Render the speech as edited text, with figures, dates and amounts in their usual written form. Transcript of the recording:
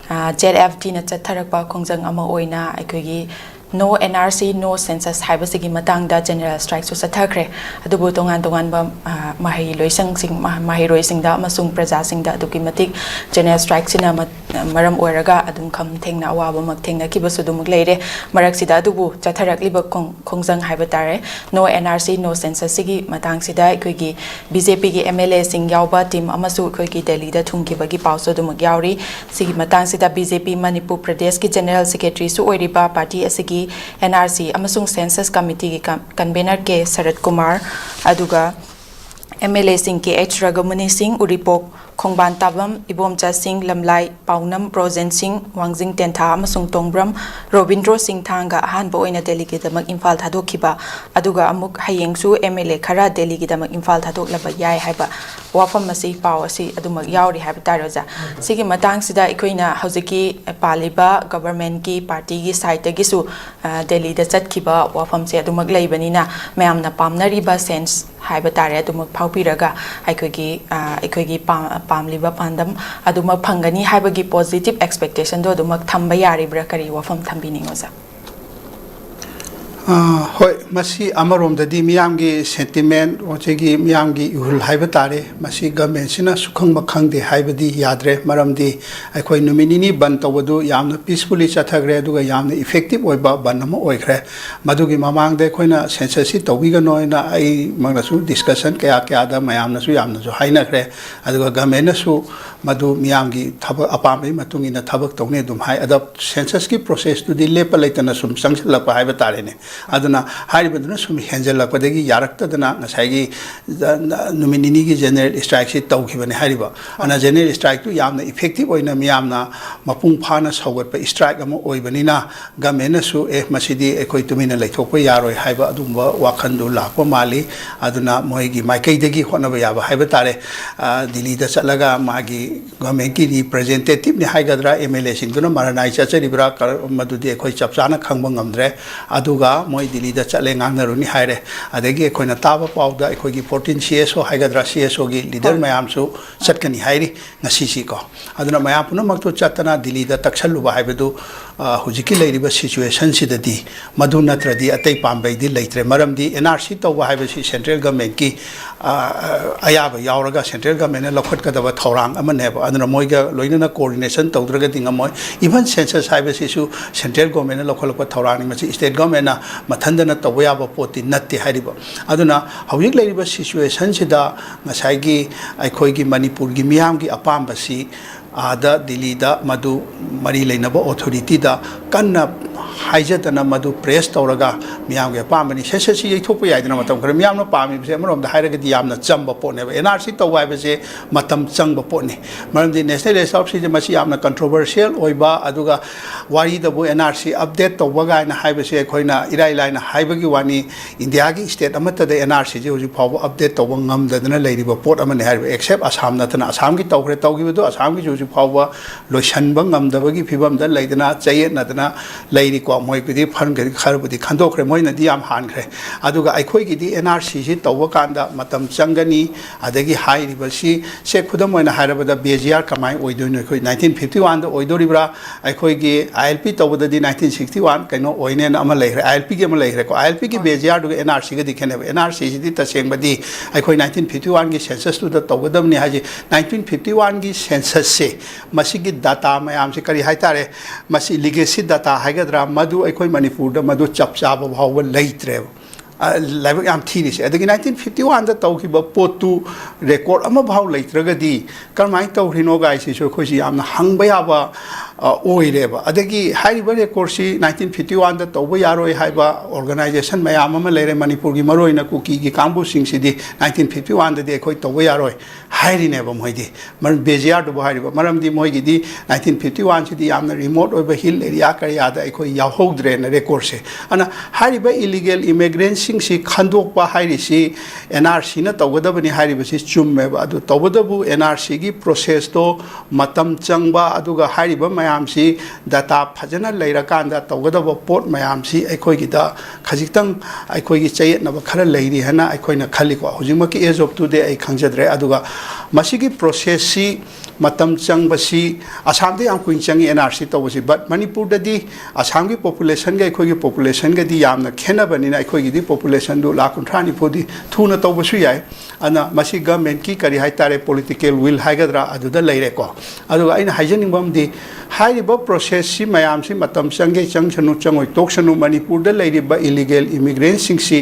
Z ꯅ ꯆꯠꯊꯔꯛꯄ ꯈꯣꯡꯖꯪ ꯑꯃ ꯑꯣꯏꯅ ꯑꯩꯈꯣꯏꯒꯤ no NRC no census ꯍꯥꯏꯕꯁꯤꯒꯤ ꯃꯇꯥꯡꯗ ꯖꯦꯅꯔꯦꯜ ꯁ꯭ꯇ꯭ꯔꯥꯏꯛꯁꯨ ꯆꯠꯊꯈ꯭ꯔꯦ ꯑꯗꯨꯕꯨ ꯇꯣꯉꯥꯟ ꯇꯣꯉꯥꯟꯕ ꯃꯍꯩꯔꯣꯏꯁꯤꯡꯗ ꯑꯃꯁꯨꯡ ꯄ꯭ꯔꯖꯥꯁꯤꯡꯗ ꯑꯗꯨꯛꯀꯤ ꯃꯇꯤꯛ ꯖꯦꯅꯔꯦꯜ ꯁ꯭ꯇ꯭ꯔꯥꯏꯛꯁꯤꯅ ꯃꯔꯝ ꯑꯣꯏꯔꯒ ꯑꯗꯨꯝ ꯈꯝ ꯊꯦꯡꯅ ꯑꯋꯥꯕꯃꯛ ꯊꯦꯡꯅꯈꯤꯕꯁꯨ ꯑꯗꯨꯃꯛ ꯂꯩꯔꯦ ꯃꯔꯛꯁꯤꯗ ꯑꯗꯨꯕꯨ ꯆꯠꯊꯔꯛꯂꯤꯕ ꯈꯣꯡꯖꯪ ꯍꯥꯏꯕ ꯇꯥꯔꯦ no NRC no census ꯁꯤꯒꯤ ꯃꯇꯥꯡꯁꯤꯗ ꯑꯩꯈꯣꯏꯒꯤ BJPꯒꯤ MLAꯁꯤꯡ ꯌꯥꯎꯕ ꯇꯤꯝ ꯑꯃꯁꯨ ꯑꯩꯈꯣꯏꯒꯤ ꯗꯦꯜꯂꯤꯗ ꯊꯨꯡꯈꯤꯕꯒꯤ ꯄꯥꯎꯁꯨ ꯑꯗꯨꯃꯛ ꯌꯥꯎꯔꯤ ꯁꯤꯒꯤ ꯃꯇꯥꯡꯁꯤꯗ BJP ꯃꯅꯤꯄꯨꯔ ꯄ꯭ꯔꯗꯦꯁꯀꯤ ꯖꯦꯅꯔꯦꯜ ꯁꯦꯀ꯭ꯔꯦꯇꯔꯤꯁꯨ ꯑꯣꯏꯔꯤꯕ ꯄꯥꯔꯇꯤ ꯑꯁꯤꯒꯤ NRC ꯑꯃꯁꯨꯡ ꯁꯦꯟꯁꯁ ꯀꯃꯤꯇꯤꯒꯤ ꯀꯟꯚꯦꯅꯔ ꯔatan Kumar ꯑꯗꯨꯒ MLA सिंह 𝐀𝐍 ꯔꯘꯨꯃꯅꯤ ꯁꯤꯡ ꯎꯔꯤꯄꯣꯛ ꯈꯣꯡꯕꯥꯟ ꯇꯥꯕꯝ ꯏꯕꯣꯝꯆꯥ ꯁꯤꯡ ꯂꯝꯂꯥꯏ ꯄꯥꯎꯅꯝ ꯄ꯭ꯔꯣꯖꯦꯟ ꯁꯤꯡ ꯋꯥꯡꯖꯤꯡ ꯇꯦꯟꯊꯥ ꯑꯃꯁꯨꯡ ꯇꯣꯡꯕ꯭ꯔꯝ ꯔꯣꯕꯤꯟꯗ꯭ꯔꯣ ꯁꯤꯡ ꯊꯥꯡꯒ ꯑꯍꯥꯟꯕ ꯑꯣꯏꯅ ꯗꯦꯜꯂꯤꯒꯤꯗꯃꯛ ꯏꯝꯐꯥꯜ ꯊꯥꯗꯣꯛꯈꯤꯕ ꯑꯗꯨꯒ ꯑꯃꯨꯛ ꯍꯌꯦꯡꯁꯨ MLA ꯈꯔ ꯗꯦꯜꯂꯤꯒꯤꯗꯃꯛ ꯏꯝꯐꯥꯜ ꯊꯥꯗꯣꯛꯂꯕ ꯌꯥꯏ ꯍꯥꯏꯕ ꯋꯥꯐꯝ ꯑꯁꯤ ꯄꯥꯎ ꯑꯁꯤ ꯑꯗꯨꯃꯛ ꯌꯥꯎꯔꯤ ꯍꯥꯏꯕ ꯇꯥꯔꯦ ꯑꯣꯖꯥ ꯁꯤꯒꯤ ꯃꯇꯥꯡꯁꯤꯗ ꯑꯩꯈꯣꯏꯅ ꯍꯧꯖꯤꯛꯀꯤ ꯄꯥꯜꯂꯤꯕ ꯒꯚꯔꯟꯃꯦꯟꯠꯀꯤ ꯄꯥꯔꯇꯤꯒꯤ ꯁꯥꯏꯠꯇꯒꯤꯁꯨ ꯗꯦꯜꯂꯤꯗ ꯆꯠꯈꯤꯕ ꯋꯥꯐꯝꯁꯦ ꯑꯗꯨꯃꯛ ꯂꯩꯕꯅꯤꯅ ꯃꯌꯥꯝꯅ ꯄꯥꯝꯅꯔꯤꯕ ꯁꯦꯟꯁ ꯍꯥꯏꯕ ꯇꯥꯔꯦ ꯑꯗꯨꯃꯛ ꯐꯥꯎꯕꯤꯔꯒ ꯑꯩꯈꯣꯏꯒꯤ ꯄꯥꯝꯂꯤꯕ ꯄꯥꯟꯗꯝ ꯑꯗꯨꯃꯛ ꯐꯪꯒꯅꯤ ꯍꯥꯏꯕꯒꯤ ꯄꯣꯖꯤꯇꯤቭ ꯑꯦꯛꯁꯄꯦꯛꯇꯦꯁꯟꯗꯣ ꯑꯗꯨꯃꯛ ꯊꯝꯕ ꯌꯥꯔꯤꯕ꯭ꯔꯥ ꯀꯔꯤ ꯋꯥꯐꯝ ꯊꯝꯕꯤꯅꯤꯡꯉꯣ ꯑꯣꯖꯥ ꯍꯣꯏ ꯃꯁꯤ ꯑꯃꯔꯣꯝꯗꯗꯤ ꯃꯤꯌꯥꯝꯒꯤ ꯁꯦꯟꯇꯤꯃꯦꯟ ꯍꯧꯖꯤꯛꯀꯤ ꯃꯤꯌꯥꯝꯒꯤ ꯏꯍꯨꯜ ꯍꯥꯏꯕ ꯇꯥꯔꯦ ꯃꯁꯤ ꯒꯚꯔꯟꯃꯦꯟꯠꯁꯤꯅ ꯁꯨꯈꯪꯕ ꯈꯪꯗꯦ ꯍꯥꯏꯕꯗꯤ ꯌꯥꯗ꯭ꯔꯦ ꯃꯔꯝꯗꯤ ꯑꯩꯈꯣꯏ ꯅꯨꯃꯤꯠ ꯅꯤꯅꯤ ꯕꯟ ꯇꯧꯕꯗꯨ ꯌꯥꯝꯅ ꯄꯤꯁꯐꯨꯜꯂꯤ ꯆꯠꯊꯈ꯭ꯔꯦ ꯑꯗꯨꯒ ꯌꯥꯝꯅ ꯏꯐꯦꯛꯇꯤꯚ ꯑꯣꯏꯕ ꯕꯟ ꯑꯃ ꯑꯣꯏꯈ꯭ꯔꯦ ꯃꯗꯨꯒꯤ ꯃꯃꯥꯡꯗ ꯑꯩꯈꯣꯏꯅ ꯁꯦꯟꯁꯁꯁꯤ ꯇꯧꯕꯤꯒꯅꯣ ꯍꯥꯏꯅ ꯑꯩꯃꯛꯅꯁꯨ ꯗꯤꯁꯀꯁꯟ ꯀꯌꯥꯗ ꯃꯌꯥꯝꯅꯁꯨ ꯌꯥꯝꯅꯁꯨ ꯍꯥꯏꯅꯈ꯭ꯔꯦ ꯑꯗꯨꯒ ꯒꯚꯔꯟꯃꯦꯟꯠꯅꯁꯨ ꯃꯗꯨ ꯃꯤꯌꯥꯝꯒꯤ ꯊꯕꯛ ꯑꯄꯥꯝꯕꯒꯤ ꯃꯇꯨꯡ ꯏꯟꯅ ꯊꯕꯛ ꯇꯧꯅꯤ ꯑꯗꯨꯝ ꯍꯥꯏ ꯑꯗ ꯁꯦꯟꯁꯁꯀꯤ ꯄ꯭ꯔꯣꯁꯦꯁꯇꯨꯗꯤ ꯂꯦꯞꯄ ꯂꯩꯇꯅ ꯁꯨꯝ ꯆꯪꯁꯤꯜꯂꯛꯄ ꯍꯥꯏꯕ ꯇꯥꯔꯦꯅꯦ ꯑꯗꯨꯅ ꯍꯥꯏꯔꯤꯕꯗꯨꯅ ꯁꯨꯝ ꯍꯦꯟꯖꯜꯂꯛꯄꯗꯒꯤ ꯌꯥꯔꯛꯇꯗꯅ ꯉꯁꯥꯏꯒꯤ ꯅꯨꯃꯤꯠ ꯅꯤꯅꯤꯒꯤ ꯖꯦꯅꯔꯦꯜ ꯁ꯭ꯇ꯭ꯔꯥꯏꯛꯁꯤ ꯇꯧꯈꯤꯕꯅꯦ ꯍꯥꯏꯔꯤꯕ ꯑꯗꯨꯅ ꯖꯦꯅꯔꯦꯜ ꯁ꯭ꯇ꯭ꯔꯥꯏꯛꯇꯨ ꯌꯥꯝꯅ ꯏꯐꯦꯛꯇꯤꯚ ꯑꯣꯏꯅ ꯃꯤꯌꯥꯝꯅ ꯃꯄꯨꯡ ꯐꯥꯅ ꯁꯧꯒꯠꯄ ꯁ꯭ꯇ꯭ꯔꯥꯏꯛ ꯑꯃ ꯑꯣꯏꯕꯅꯤꯅ ꯒꯚꯔꯟꯃꯦꯟꯠꯅꯁꯨ ꯃꯁꯤꯗꯤ ꯑꯩꯈꯣꯏ ꯇꯨꯃꯤꯟꯅ ꯂꯩꯊꯣꯛꯄ ꯌꯥꯔꯣꯏ ꯍꯥꯏꯕ ꯑꯗꯨꯒꯨꯝꯕ ꯋꯥꯈꯜꯗꯨ ꯂꯥꯛꯄ ꯃꯥꯜꯂꯤ ꯑꯗꯨꯅ ꯃꯣꯏꯒꯤ ꯃꯥꯏꯀꯩꯗꯒꯤ ꯍꯣꯠꯅꯕ ꯌꯥꯕ ꯍꯥꯏꯕ ꯇꯥꯔꯦ ꯗꯤꯜꯂꯤꯗ ꯆꯠꯂꯒ ꯃꯥꯒꯤ ꯒꯚꯔꯟꯃꯦꯟꯠꯀꯤ ꯔꯤꯄ꯭ꯔꯖꯦꯟꯇꯦꯇꯤꯚꯅꯤ ꯍꯥꯏꯒꯗ꯭ꯔꯥ MLAꯁꯤꯡꯗꯨꯅ ꯃꯔꯅꯥꯏ ꯆꯠꯆꯔꯤꯕ꯭ꯔꯥ ꯃꯗꯨꯗꯤ ꯑꯩꯈꯣꯏ ꯆꯞ ꯆꯥꯅ ꯈꯪꯕ ꯉꯝꯗ꯭ꯔꯦ ꯑꯗꯨꯒ ꯃꯣꯏ ꯗꯤꯜꯂꯤꯗ ꯆꯠꯂꯦ ꯉꯥꯡꯅꯔꯨꯅꯤ ꯍꯥꯏꯔꯦ ꯑꯗꯒꯤ ꯑꯩꯈꯣꯏꯅ ꯇꯥꯕ ꯄꯥꯎꯗ ꯑꯩꯈꯣꯏꯒꯤ 14 CSO ꯍꯥꯏꯒꯗ꯭ꯔꯥ CSOꯒꯤ ꯂꯤꯗꯔ ꯃꯌꯥꯝꯁꯨ ꯆꯠꯀꯅꯤ ꯍꯥꯏꯔꯤ ꯉꯁꯤꯁꯤꯀꯣ ꯑꯗꯨꯅ ꯃꯌꯥꯝ ꯄꯨꯝꯅꯃꯛꯇꯨ ꯆꯠꯇꯅ ꯗꯤꯜꯂꯤꯗ ꯇꯛꯁꯜꯂꯨꯕ ꯍꯥꯏꯕꯗꯨ ꯍꯧꯖꯤꯛꯀꯤ ꯂꯩꯔꯤꯕ ꯁꯤꯆꯨꯋꯦꯁꯟꯁꯤꯗꯗꯤ ꯃꯗꯨ ꯅꯠꯇ꯭ꯔꯗꯤ ꯑꯇꯩ ꯄꯥꯝꯕꯩꯗꯤ ꯂꯩꯇ꯭ꯔꯦ ꯃꯔꯝꯗꯤ NRC ꯇꯧꯕ ꯍꯥꯏꯕꯁꯤ ꯁꯦꯟꯇ꯭ꯔꯦꯜ ꯒꯚꯔꯟꯃꯦꯟꯠꯀꯤ ꯑꯌꯥꯕ ꯌꯥꯎꯔꯒ ꯁꯦꯟꯇ꯭ꯔꯦꯜ ꯒꯚꯔꯟꯃꯦꯟꯠꯅ ꯂꯧꯈꯠꯀꯗꯕ ꯊꯧꯔꯥꯡ ꯑꯃꯅꯦꯕ ꯑꯗꯨꯅ ꯃꯣꯏꯒ ꯂꯣꯏꯅꯅ ꯀꯣꯑꯣꯔꯗꯤꯅꯦꯁꯟ ꯇꯧꯗ꯭ꯔꯒꯗꯤ ꯉꯝꯃꯣꯏ ꯏꯚꯟ ꯁꯦꯟꯁꯁ ꯍꯥꯏꯕꯁꯤꯁꯨ ꯁꯦꯟꯇ꯭ꯔꯦꯜ ꯒꯚꯔꯟꯃꯦꯟꯠꯅ ꯂꯧꯈꯠꯂꯛꯄ ꯊꯧꯔꯥꯡꯅꯤ ꯃꯁꯤ ꯁ꯭ꯇꯦꯠ ꯒꯚꯔꯟꯃꯦꯟꯠꯅ ꯃꯊꯟꯗꯅ ꯇꯧꯕ ꯌꯥꯕ ꯄꯣꯠꯇꯤ ꯅꯠꯇꯦ ꯍꯥꯏꯔꯤꯕ ꯑꯗꯨꯅ ꯍꯧꯖꯤꯛ ꯂꯩꯔꯤꯕ ꯁꯤꯆꯨꯋꯦꯁꯟꯁꯤꯗ ꯉꯁꯥꯏꯒꯤ ꯑꯩꯈꯣꯏꯒꯤ ꯃꯅꯤꯄꯨꯔꯒꯤ ꯃꯤꯌꯥꯝꯒꯤ ꯑꯄꯥꯝꯕꯁꯤ आदा दिल्लीदा मधु मरी लेनब ऑथोरिटीदा कन्ना हाइजतना मधु प्रेस तौरगा मियाम के पामनी सेससी यथोप याइदना मतम खर मियाम पामी से अमरोम हाइरगदि यामना चंब पोने एनआरसी तौवा हाइबसे मतम चंब पोने मरमदि नेशनल रिजर्व से मसी यामना कंट्रोवर्शियल ओइबा अदुगा वारीदबु एनआरसी अपडेट तौबगायना हाइबसे अखोइना इराइ लाइना हाइबगी वानी इंडिया की स्टेट अमतद एनआरसी जे हुजि फाव update तौब ngamdadana leiriba port amane hairiba except asam natana asam gi tawkhre tawgibudu asam gi juji फाव लोसनब ngamdabagi phibamda leidana chayet natana leiri को मोई बिदि फन गरि खरबुदि खंदोखरे मोइनदि याम हानखरे अदुगा अखोइगिदि एनआरसी सि तौब कांदा मतम चंगनी अदगी हाइरिबसि से खुदम मोइना हाइरबदा बेजिआर कमाइ ओइदोइन अखोइ 1951 दा ओइदोरिब्रा अखोइगी आईएलपी तौबददि 1961 कैनो ओइनेन अमा लेखरे आईएलपी के अमा लेखरे को आईएलपी की बेजिआर दुगा एनआरसी गदि खेनेब एनआरसी सिदि तसेंबदि अखोइ 1951 की सेंसस टुदा तौगदमनि हाजि 1951 की सेंसस से मसिगी डाटा मयाम से करि हाइतारे मसि लिगेसी डाटा हाइगद्रा मधु अखोइ मणिपुर मधु चप चाब भाव लेत्रे लाइक याम थीरी से 1951 दा तौखिब पोतु रेकॉर्ड अमा भाव लेत्रगदि करमाइ तौरिनो गाइसि सो खोजि यामना हंगबा याबा ओइरेबा अदगी हाइरिबा रेकॉर्ड सि 1951 दा तौबा यारोय हाइबा ऑर्गेनाइजेशन मयाम अमा लेरे मणिपुर की मरोइना कुकी की कांबु सिंग सिदि 1951 दा दे अखोइ तौबा यारोय हाइरिनेबा मोइदि मर बेजियार दो हाइरिबा मरमदि मोइगिदि 1951 सिदि यामना रिमोट ओइबा हिल एरिया करियादा अखोइ याहौद्रे न रेकॉर्ड से अना हाइरिबा इलीगल इमिग्रेंट्स सिंगसी खंदोकपा हाइरिसि एनआरसी न तौगदबनि हाइरिबसि चुम्मेबा अदु तौबदबु एनआरसी की प्रोसेस तो मतम चंगबा अदुगा हाइरिबा मैम से डाटा फजना लेरकांदा तौगदब पोट मैम से अखोइगिदा खजितंग अखोइगी चयेतनब खरा लेरी हना अखोइना खलिको हुजिमकी एज ऑफ टुडे आई खंगजद्रे अदुगा मसिगी प्रोसेस सी मतम चंगबसी आसाम याम कुइन चंगी एनआरसी तौबसी बट मणिपुर ददी आसाम की पॉपुलेशन के अखोइगी पॉपुलेशन के दी यामना खेनबनिना अखोइगी दी पॉपुलेशन दु लाख 19 निफोदी थुना तौबसु याय अना मसी गवर्नमेंट की करी हाइतारे पॉलिटिकल विल हाइगद्रा अदुदा लेरेको अदुगा आइना हाइजनिंगबमदी हाइरिबो प्रोसेस सी मयाम सी मतम चंगे चंगसनु चंगोय तोक्सनु मणिपुर द लेरिबा इलीगल इमिग्रेंट सिंग सी